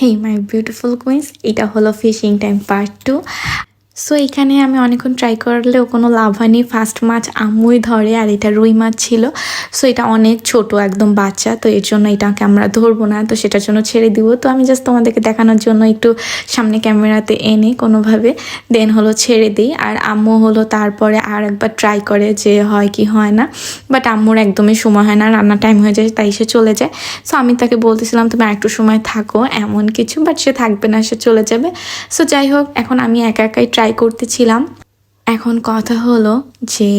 Hey my beautiful queen's, এটা হলো fishing time part 2। So এখানে আমি অনেকক্ষণ ট্রাই করলেও কোনো লাভ হয়নি। ফার্স্ট মাছ আম্মুই ধরে, আর এটা রুই মাছ ছিল। সো এটা অনেক ছোট, একদম বাচ্চা, তো এর জন্য এটাকে আমরা ধরবো না, তো সেটার জন্য ছেড়ে দিব। তো আমি জাস্ট তোমাদেরকে দেখানোর জন্য একটু সামনে ক্যামেরাতে এনে কোনোভাবে দেন হলো ছেড়ে দিই। আর আম্মু হলো তারপরে আর একবার ট্রাই করে যে হয় কি হয় না, বাট আম্মুর একদমই সময় হয় না, রান্নার টাইম হয়ে যায়, তাই সে চলে যায়। সো আমি তাকে বলতেছিলাম তুমি আর একটু সময় থাকো এমন কিছু, বাট সে থাকবে না, সে চলে যাবে। সো যাই হোক, এখন আমি একা একাই ট্রাই করতেছিলাম। এখন কথা হলো যে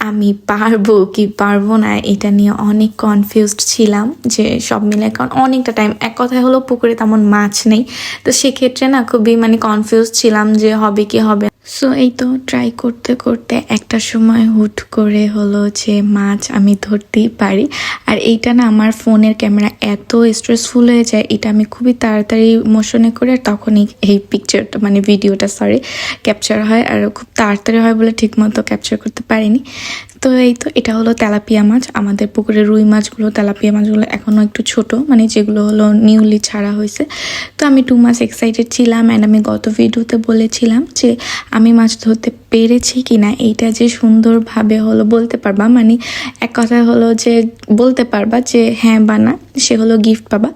আমি পারবো কি পারবো না এটা নিয়ে অনেক কনফিউজড ছিলাম, যে সব মিলে, কারণ অনেকটা টাইম, এক কথায় হলো পুকুরে তেমন মাছ নেই, তো সেক্ষেত্রে না খুবই কনফিউজ ছিলাম যে হবে কি হবে। সো এই তো ট্রাই করতে করতে একটা সময় হুট করে হলো যে মাছ আমি ধরতেই পারি। আর এইটা না আমার ফোনের ক্যামেরা এত স্ট্রেসফুল হয়ে যায়, এটা আমি খুবই তাড়াতাড়ি মোশনে করে তখনই এই পিকচারটা ভিডিওটা ক্যাপচার হয়, আর খুব তাড়াতাড়ি হয় বলে ঠিকমতো ক্যাপচার করতে পারিনি। তো এই তো এটা হলো তেলাপিয়া মাছ। আমাদের পুকুরে রুই মাছগুলো, তেলাপিয়া মাছগুলো এখনও একটু ছোট, যেগুলো হলো নিউলি ছাড়া হয়েছে। তো আমি 2 মাস এক্সাইটেড ছিলাম। অ্যান্ড আমি গত ভিডিওতে বলেছিলাম যে আমি মাছ ধরতে পেরেছি কিনা এইটা যে সুন্দরভাবে হলো বলতে পারবা, এক কথা হলো যে বলতে পারবা যে হ্যাঁ বা না, সে হলো গিফট পাবা।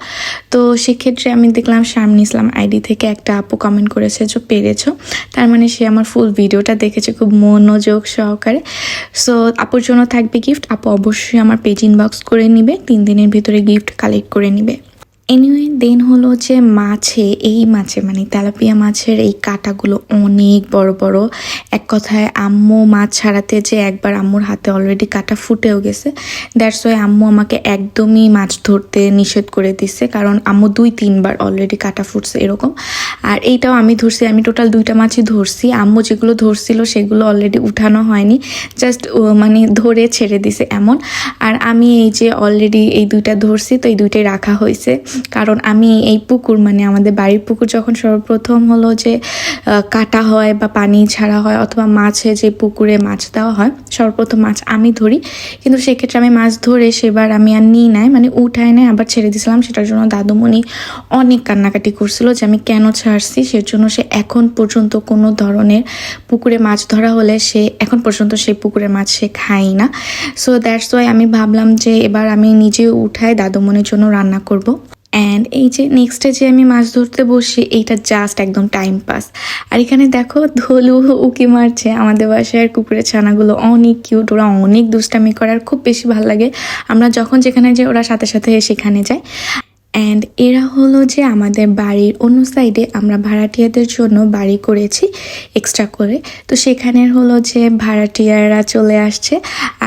তো সেক্ষেত্রে আমি দেখলাম শারমিন ইসলাম আইডি থেকে একটা আপু কমেন্ট করেছে যে পেরেছো, তার সে আমার ফুল ভিডিওটা দেখেছে খুব মনোযোগ সহকারে। সো আপুর জন্য থাকবে গিফট। আপু অবশ্যই আমার পেজ ইনবক্স করে নিবে, 3 দিনের ভিতরে গিফট কালেক্ট করে নিবে। এনিওয়ে দেন হলো যে এই মাছে তেলাপিয়া মাছের এই কাঁটাগুলো অনেক বড় বড়। এক কথায় আম্মু মাছ ছাড়াতে যে একবার আম্মুর হাতে অলরেডি কাঁটা ফুটেও গেছে। দ্যাটস ওয়াই আম্মু আমাকে একদমই মাছ ধরতে নিষেধ করে দিচ্ছে, কারণ আম্মু 2-3 বার অলরেডি কাঁটা ফুটছে এরকম। আর এইটাও আমি ধরছি, আমি টোটাল 2টা মাছই ধরছি। আম্মু যেগুলো ধরছিল সেগুলো অলরেডি উঠানো হয়নি, জাস্ট ধরে ছেড়ে দিছে এমন। আর আমি এই যে অলরেডি এই 2টা ধরছি, তো এই 2টাই রাখা হয়েছে, কারণ আমি এই পুকুর আমাদের বাড়ির পুকুর যখন সর্বপ্রথম হলো যে কাটা হয় বা পানি ছাড়া হয়, অথবা মাছে যে পুকুরে মাছ দেওয়া হয়, সর্বপ্রথম মাছ আমি ধরি। কিন্তু সেক্ষেত্রে আমি মাছ ধরে সেবার আমি আর নিই নাই, উঠায় নাই, আবার ছেড়ে দিয়েছিলাম। সেটার জন্য দাদুমণি অনেক কান্নাকাটি করছিল যে আমি কেন ছাড়ছি। সেজন্য সে এখন পর্যন্ত কোনো ধরনের পুকুরে মাছ ধরা হলে সে এখন পর্যন্ত সেই পুকুরের মাছ সে খায় না। সো দ্যাটস ওয়াই আমি ভাবলাম যে এবার আমি নিজে উঠায় দাদুমণির জন্য রান্না করব। অ্যান্ড এই যে নেক্সটে যে আমি মাছ ধরতে বসি, এইটা জাস্ট একদম টাইম পাস। আর এখানে দেখো ধলু উকি মারছে। আমাদের বাসার কুকুরের ছানাগুলো অনেক কিউট, ওরা অনেক দুষ্টামি করে, আর খুব বেশি ভালো লাগে। আমরা যখন যেখানে যাই ওরা সাথে সাথে সেখানে যায়। অ্যান্ড এরা হলো যে আমাদের বাড়ির অন্য সাইডে আমরা ভাড়াটিয়াদের জন্য বাড়ি করেছি এক্সট্রা করে, তো সেখানের হলো যে ভাড়াটিয়ারা চলে আসছে।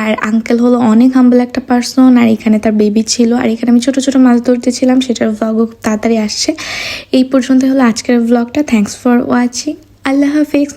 আর আঙ্কেল হলো অনেক হাম্বল একটা পার্সন, আর এখানে তার বেবি ছিল। আর এখানে আমি ছোট ছোট মাছ ধরতেছিলাম, সেটার ভ্লগও খুব তাড়াতাড়ি আসছে। এই পর্যন্ত হলো আজকের ভ্লগটা। Thanks for watching. আল্লাহ হাফিজ।